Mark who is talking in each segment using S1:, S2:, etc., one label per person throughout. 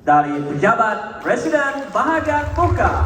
S1: dari pejabat Presiden bahagian muka.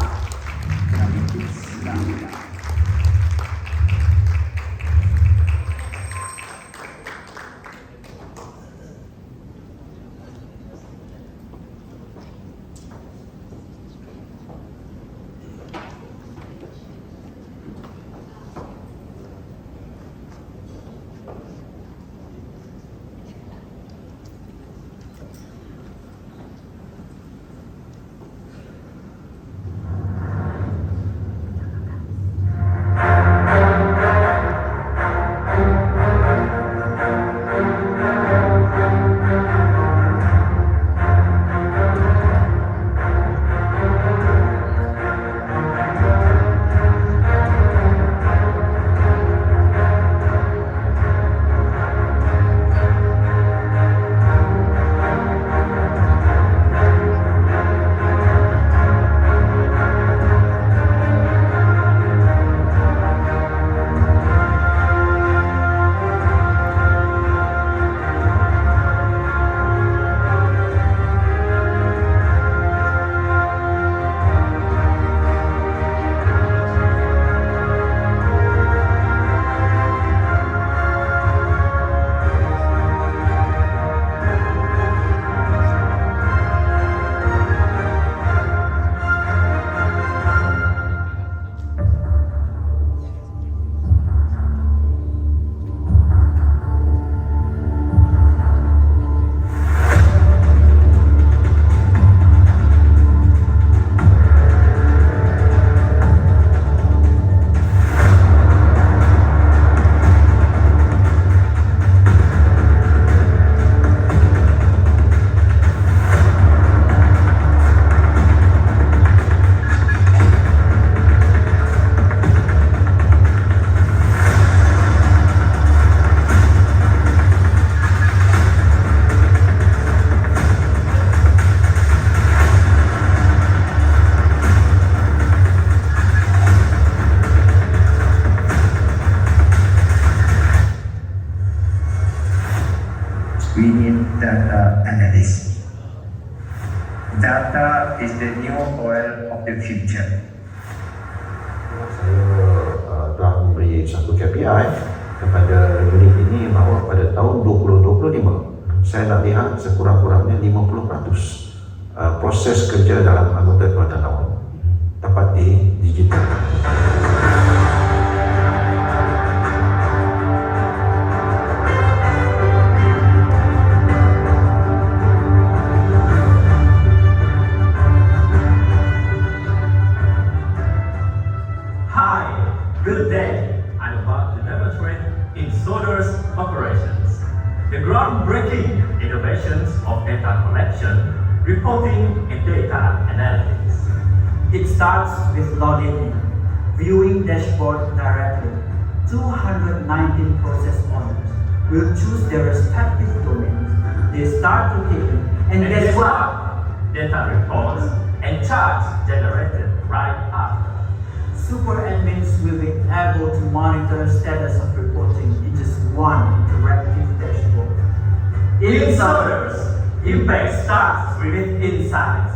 S2: We need data analysis. Data is the new oil of the future.
S3: Saya telah memberi satu KPI kepada unit ini bahawa pada tahun 2025 saya nak lihat sekurang-kurangnya 50% proses kerja dalam anggota Keluarga Lawan dapat digitalkan.
S4: Good day. I'm about to demonstrate Insoder's operations, the groundbreaking innovations of data collection, reporting, and data analytics.
S5: It starts with logging in, viewing dashboard directly. 219 process owners will choose their respective domains. They start to kick in, and guess what?
S4: Data reports and charts generated right after.
S5: Super admins will be able to monitor status of reporting in just one interactive dashboard.
S4: Insiders, impact starts with insights.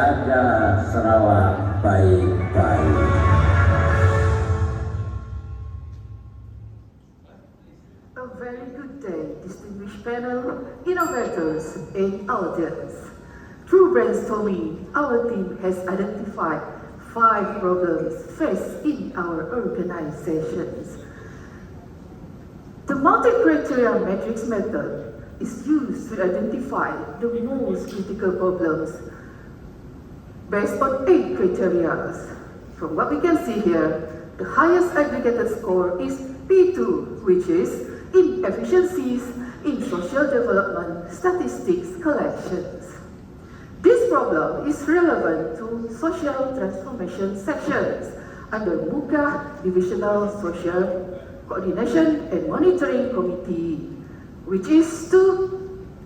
S6: jaga Sarawak baik-baik.
S7: A very good day, distinguished panel, innovators, and audience. Through brainstorming, our team has identified 5 problems faced in our organizations. The multi-criteria matrix method is used to identify the most critical problems based on 8 criteria. From what we can see here, the highest aggregated score is P2, which is inefficiencies in social development statistics collections. This problem is relevant to social transformation sections under MUKA Divisional Social Coordination and Monitoring Committee, which is to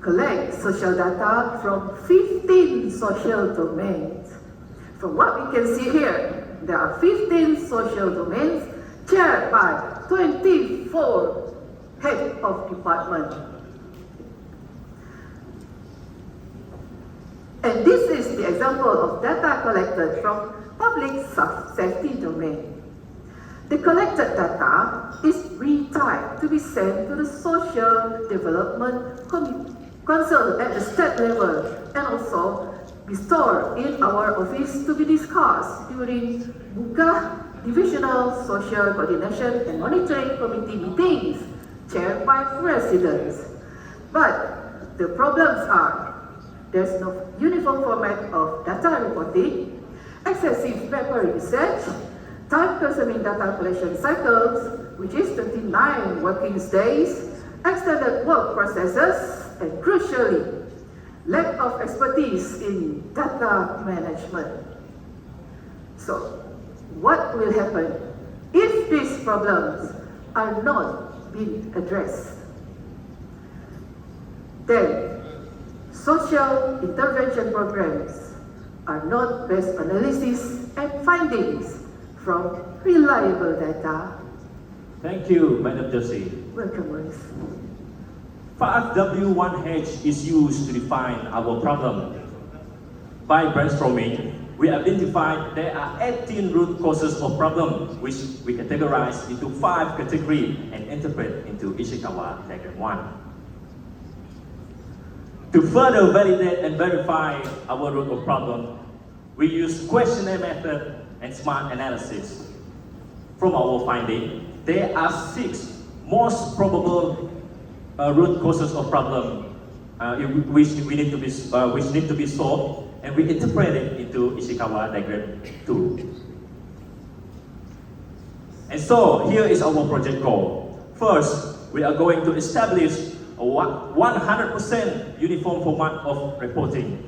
S7: collect social data from 15 social domains. From what we can see here, there are 15 social domains chaired by 24 head of department. And this is the example of data collected from public safety domain. The collected data is retyped to be sent to the social development council at the state level and also be stored in our office to be discussed during MUKA Divisional Social Coordination and Monitoring Committee meetings chaired by residents. But the problems are there's no uniform format of data reporting, excessive paper usage, time-consuming data collection cycles, which is 29 working days, extended work processes, and crucially, lack of expertise in data management. So, what will happen if these problems are not being addressed? Then, social intervention programs are not based on analysis and findings from reliable data.
S1: Thank you, Madam Josie.
S7: Welcome, Maurice.
S1: 5W1H is used to define our problem. By brainstorming, we identified there are 18 root causes of problem, which we categorize into 5 categories and interpret into Ishikawa Diagram 1. To further validate and verify our root of problem, we use questionnaire method and smart analysis. From our finding, there are 6 most probable root causes of problem which need to be solved, and we interpret it into Ishikawa Diagram 2. And so here is our project goal. First, we are going to establish a 100% uniform format of reporting.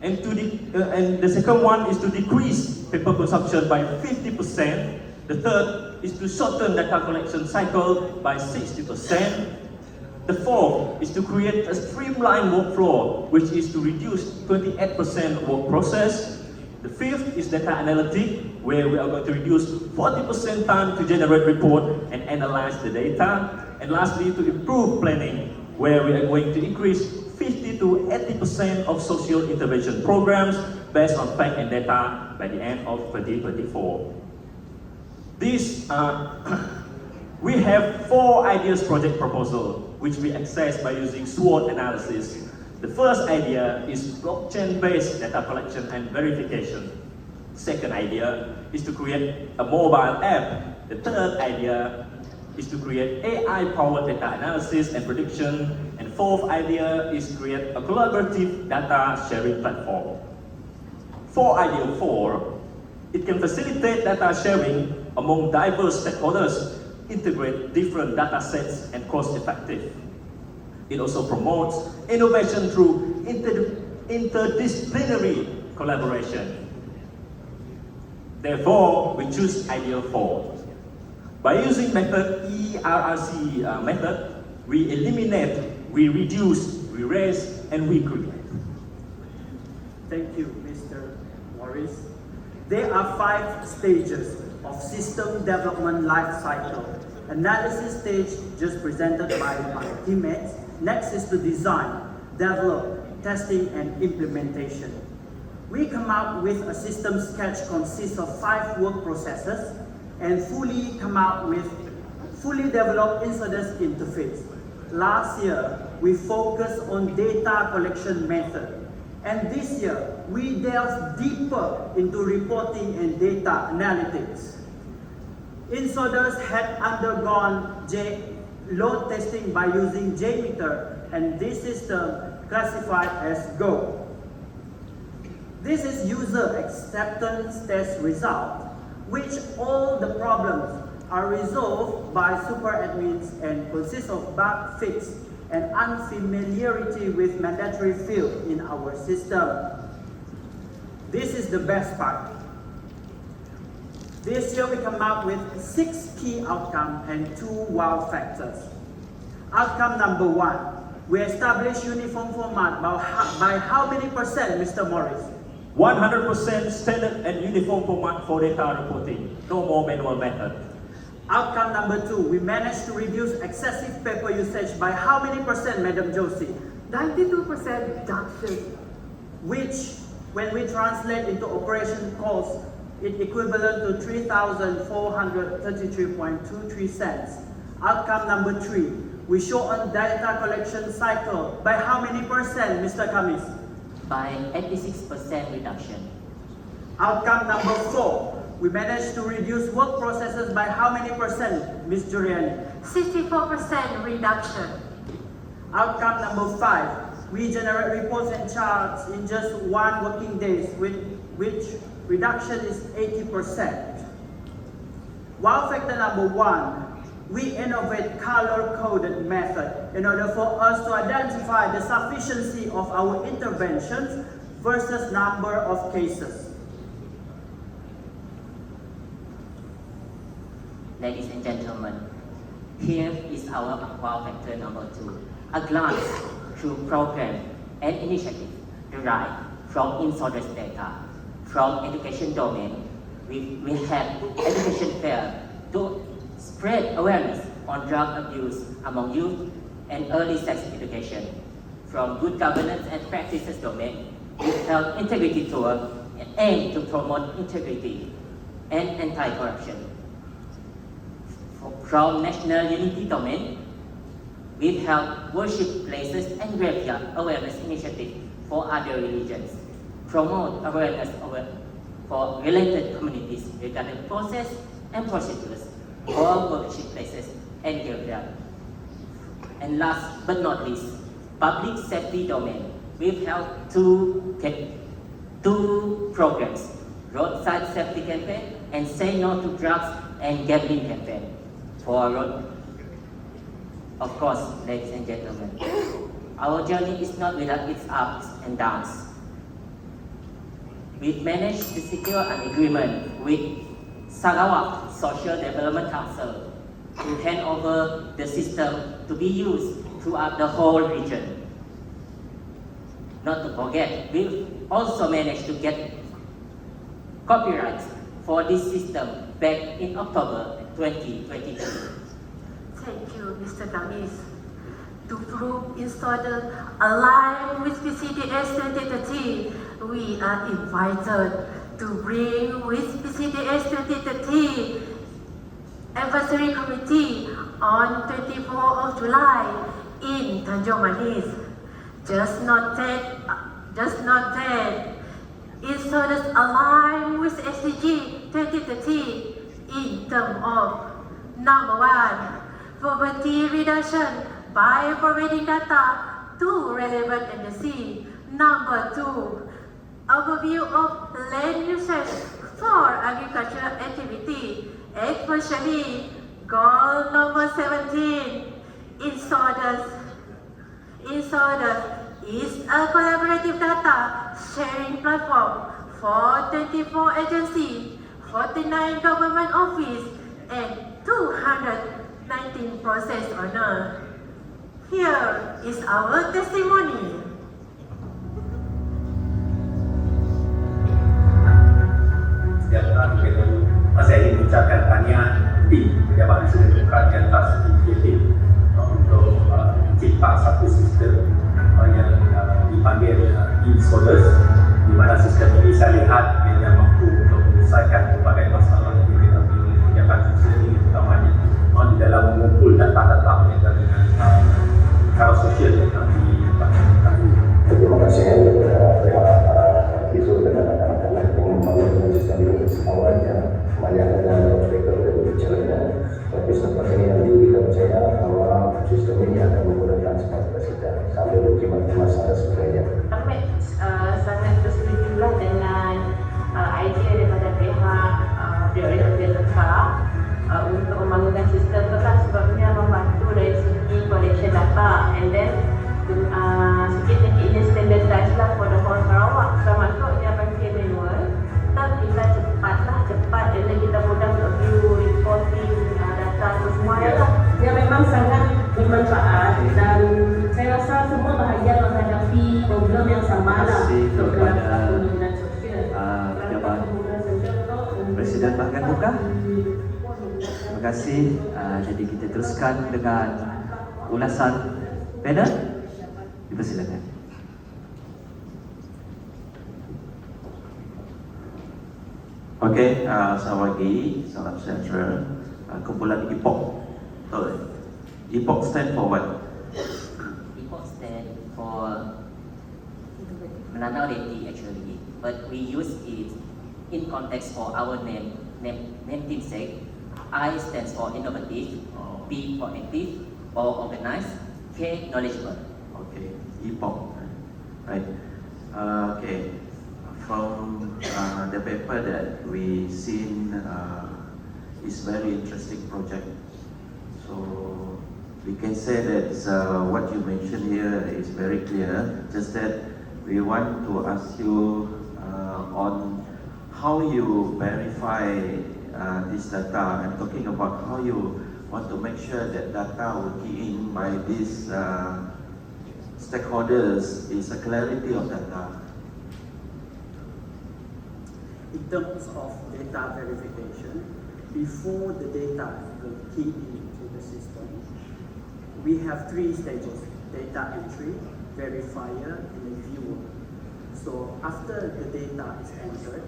S1: And the second one is to decrease paper consumption by 50%. The third is to shorten data collection cycle by 60%. The fourth is to create a streamlined workflow, which is to reduce 28% work process. The fifth is data analytic, where we are going to reduce 40% time to generate report and analyze the data. And lastly, to improve planning, where we are going to increase 50 to 80% of social intervention programs based on fact and data by the end of 2024. We have 4 ideas project proposal, which we access by using SWOT analysis. The first idea is blockchain-based data collection and verification. Second idea is to create a mobile app. The third idea is to create AI-powered data analysis and prediction. And fourth idea is to create a collaborative data sharing platform. For idea 4, it can facilitate data sharing among diverse stakeholders, integrate different data sets and cost-effective. It also promotes innovation through interdisciplinary collaboration. Therefore, we choose idea 4. By using method ERRC method, we eliminate, we reduce, we raise, and we create.
S5: Thank you, Mr. Morris. There are 5 stages of system development life cycle. Analysis stage just presented by my teammates. Next is the design, develop, testing, and implementation. we come up with a system sketch consists of 5 work processes and fully come out with fully developed inserters interface. Last year, we focused on data collection method. And this year, we delve deeper into reporting and data analytics. Inserters had undergone load testing by using JMeter, and this system classified as Go. This is user acceptance test result, which all the problems are resolved by super admins and consist of bug fix and unfamiliarity with mandatory field in our system. This is the best part. This year we come out with 6 key outcomes and 2 wow factors. Outcome number 1, we establish uniform format by how many percent, Mr. Morris?
S1: 100% standard and uniform format for data reporting. No more manual method.
S5: Outcome number 2, we managed to reduce excessive paper usage by how many percent, Madam Josie?
S7: 92% reduction.
S5: Which, when we translate into operation cost, it equivalent to 3,433.23 cents. Outcome number 3, we show on data collection cycle by how many percent, Mr. Kamis?
S8: By 86% reduction.
S5: Outcome number 4, we managed to reduce work processes by how many percent, Ms. Juriani?
S7: 64% reduction.
S5: Outcome number 5, we generate reports and charts in just 1 working days, which reduction is 80%. Wow factor number 1, we innovate color-coded method in order for us to identify the sufficiency of our interventions versus number of cases.
S8: Ladies and gentlemen, here is our wow factor number 2. A glance through program and initiative derived from in-source data. From education domain, we have education fair to spread awareness on drug abuse among youth and early sex education. From good governance and practices domain, we held integrity tour and aim to promote integrity and anti-corruption. From national unity domain, we held worship places and graveyard awareness initiative for other religions. Promote awareness for related communities regarding process and procedures for worship places and graveyard. And last but not least, public safety domain. We've held two programs, roadside safety campaign and say no to drugs and gambling campaign for road. Of course, ladies and gentlemen, our journey is not without its ups and downs. We've managed to secure an agreement with Sarawak Social Development Council to hand over the system to be used throughout the whole region. Not to forget, we've also managed to get copyright for this system back in October 2022.
S7: Thank you, Mr. Kamis. To prove installer aligned with PCDS 2030, we are invited to bring with PCDS 2030 Advisory Committee on 24th of July in Tanjung Manis. Just note that installers align with SDG 2030 in terms of number 1, poverty reduction by providing data to relevant agencies. Number 2, overview of land usage for agricultural activity, especially goal number 17. Installers is a collaborative data sharing platform for 24 agencies, 49 government offices, and 219 process owners. Here is our testimony.
S9: Sejahtera saya ingin mengucapkan tahniah tim Pejabat Nasional Demokrasi atas inisiatif untuk mencipta satu sistem yang dipanggil e-scholars di mana sistem ini saya lihat ia mampu untuk menyelesaikan berbagai masalah yang kita punya sosial ini, terutamanya di dalam mengumpul data-data berkaitan dengan cara sosial yang dilakukan.
S2: Terima kasih kepada Isu dan anak-anak yang membangun sistem ini awalnya banyak ada obstacle dan berjalannya, tapi setelah ini nanti kita percaya bahwa sistem ini akan menggunakan smart presiden sambil berkimat masalah sebenarnya.
S10: Kami sangat bersetuju dengan idea daripada pihak BRSDK untuk membangunkan sistem itu lah, sebabnya membantu dari segi collection data and then sikit lagi ini standardized lah for the whole Sarawak. Sama tu dia pakai manual, tapi kita cepat dan then kita mudah untuk view reporting data tu semua lah.
S11: Dia memang sangat bermanfaat dan saya rasa semua bahagian menghadapi problem yang sama lah untuk kepada pembangunan sosial.
S12: Pejabat Presiden Bahkan Muka. Terima kasih. Jadi kita teruskan dengan ulasan panel. Dipersilakan.
S3: Okey, selamat pagi, salam sejahtera. Kumpulan IPOK. IPOK stand for what?
S8: IPOK stand for minority actually, but we use it in context for our name team sake. I stands for innovative, P for active, O organized, K knowledgeable.
S3: Okay, IPOK. Right. Okay. From the paper that we seen is very interesting project. So we can say that what you mentioned here is very clear. Just that we want to ask you on how you verify this data. I'm talking about how you want to make sure that data will key in by these stakeholders is a clarity of data.
S5: In terms of data verification, before the data will key into the system, we have 3 stages: data entry, verifier, and a viewer. So after the data is entered,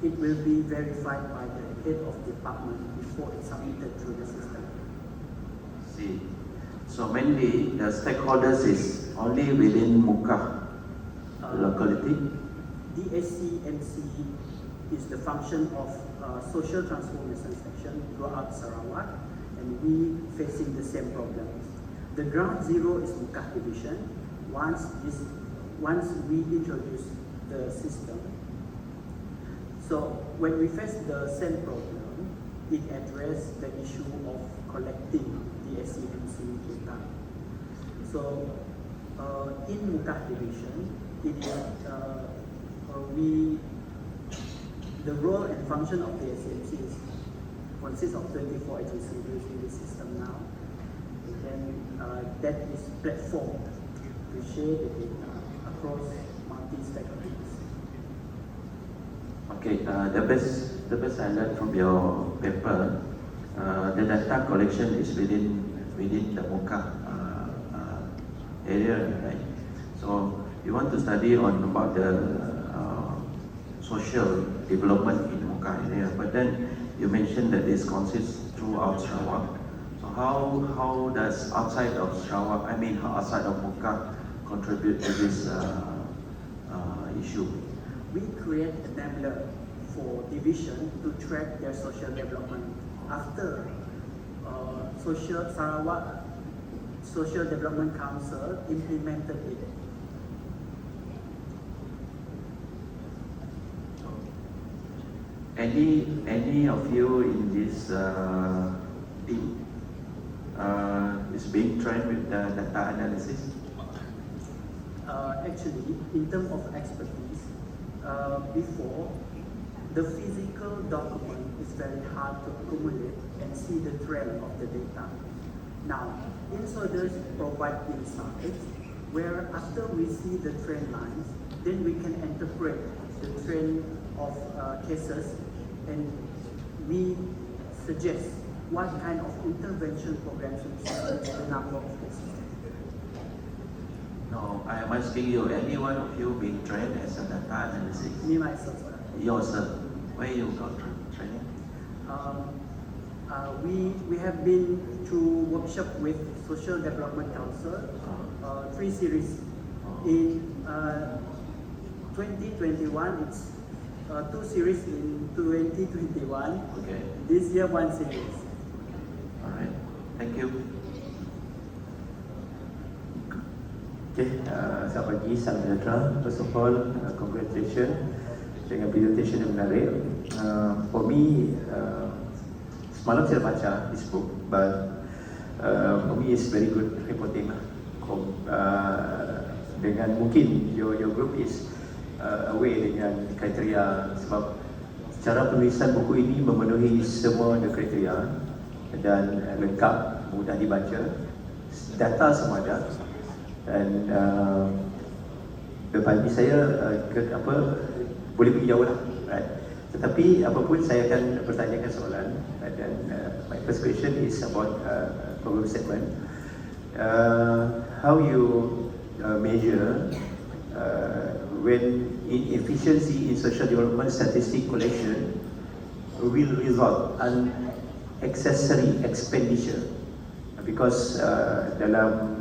S5: it will be verified by the head of department before it's submitted through the system.
S3: See, so mainly the stakeholders is only within Muka locality.
S5: DSC-MC is the function of social transformation section throughout Sarawak, and we facing the same problems. The ground zero is Muka division. Once we introduce the system, so when we face the same problem, it address the issue of collecting DSC-MC data. So in Muka division, it is the role and function of the SMC consists of 24 agencies using the system now. And then that is platform to share the data across multi-stakeholders.
S3: Okay, the best I learned from your paper, the data collection is within the Muka area, right? So you want to study on about the social development in Muka area, but then you mentioned that this consists throughout Sarawak. So how does outside of Sarawak, outside of Muka, contribute to this issue?
S5: We create a enabler for division to track their social development. After Sarawak Social Development Council implemented it.
S3: Any of you in this team is being trained with the data analysis?
S5: Actually, in terms of expertise, before, the physical document is very hard to accumulate and see the trend of the data. Now, inserters provide insights where after we see the trend lines, then we can interpret the trend of cases, and we suggest what kind of intervention programs we should in the number of cases.
S3: No, I am asking you, any one of you been trained as a data analyst?
S5: Me myself, sir.
S3: Yourself, where you got training?
S5: We have been through workshop with Social Development Council, 3 series. In 2021, it's 2 series in 2021.
S3: Okay.
S5: This year, 1 series.
S3: All right. Thank you.
S1: Okay, selamat pagi, salam sejahtera. First of all, congratulations dengan presentation yang menarik. For me, semalam saya baca this book, but for me it's very good reporting lah. Dengan mungkin your group is aware dengan kriteria, sebab cara penulisan buku ini memenuhi semua kriteria dan lengkap, mudah dibaca, data semua ada. Dan bagi saya boleh pergi jauh lah, right? Tetapi apapun saya akan bertanyakan soalan, dan my first question is about problem statement. How you measure when inefficiency in social development statistic collection will result in accessory expenditure, because dalam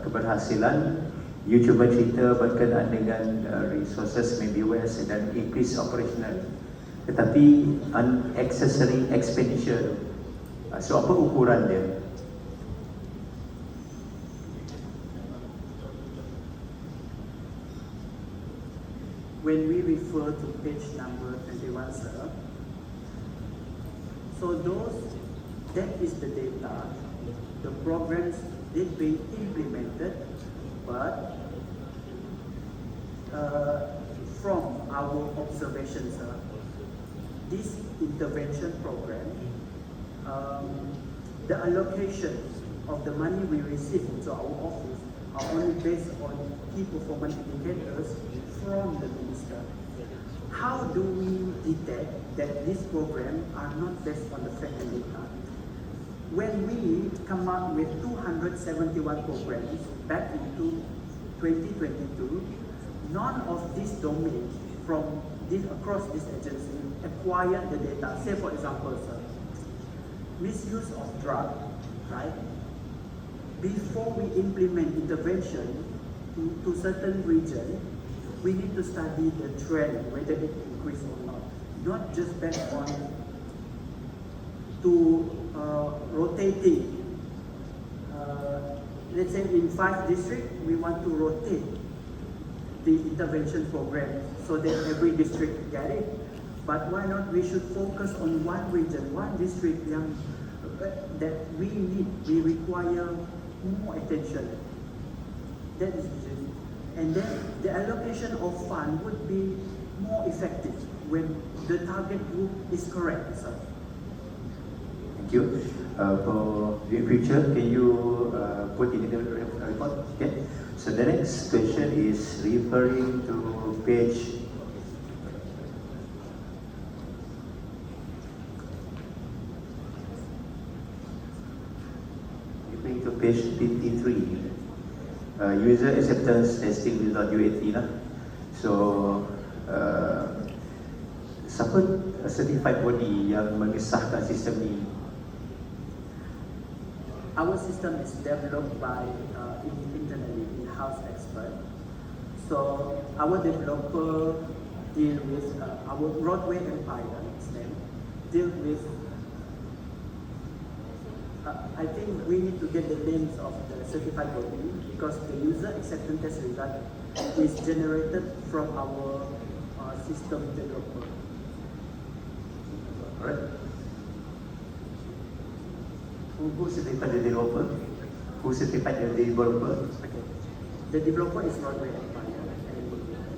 S1: keberhasilan you cuba cerita berkenaan dengan resources maybe waste dan increase operational, tetapi unnecessary expenditure, so apa ukuran dia?
S5: When we refer to page number 21, sir, so that is the data, the programs did be implemented, but from our observations, this intervention program, the allocation of the money we receive into our office are only based on key performance indicators from the minister. How do we detect that these programs are not based on the fact and data? When we come up with 271 programs back into 2022, none of these domains across this agency acquired the data. Say for example, sir, misuse of drug, right? Before we implement intervention to certain region, we need to study the trend, whether it increase or not just based on rotating. Let's say in 5 districts, we want to rotate the intervention program so that every district get it. But why not? We should focus on one region, one district that we require more attention. That is it. And then the allocation of fund would be more effective when the target group is correct, sir.
S1: Thank you. For the future, can you put in the report? Okay. So the next question is referring to page 53. User acceptance testing result UAT lah. So siapa certified body yang mengesahkan sistem ni?
S5: Our system is developed by internally in-house expert. So our developer deal with our Broadway Empire, deal with. I think we need to get the names of the certified body because the user acceptance test result is generated from our system developer.
S1: Alright. Who certified the developer? Who certified the developer?
S5: Okay. The developer is Broadway Empire, and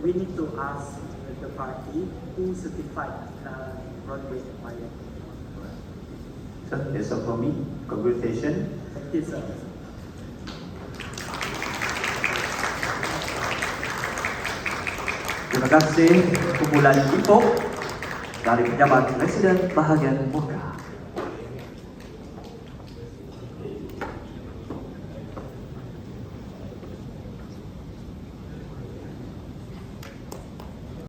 S5: we need to ask the party who certified Broadway Empire.
S1: So that's all for me. Congratulations.
S5: Thank you, sir.
S12: Terima kasih kumpulan IPOK dari pejabat Presiden bahagian muka.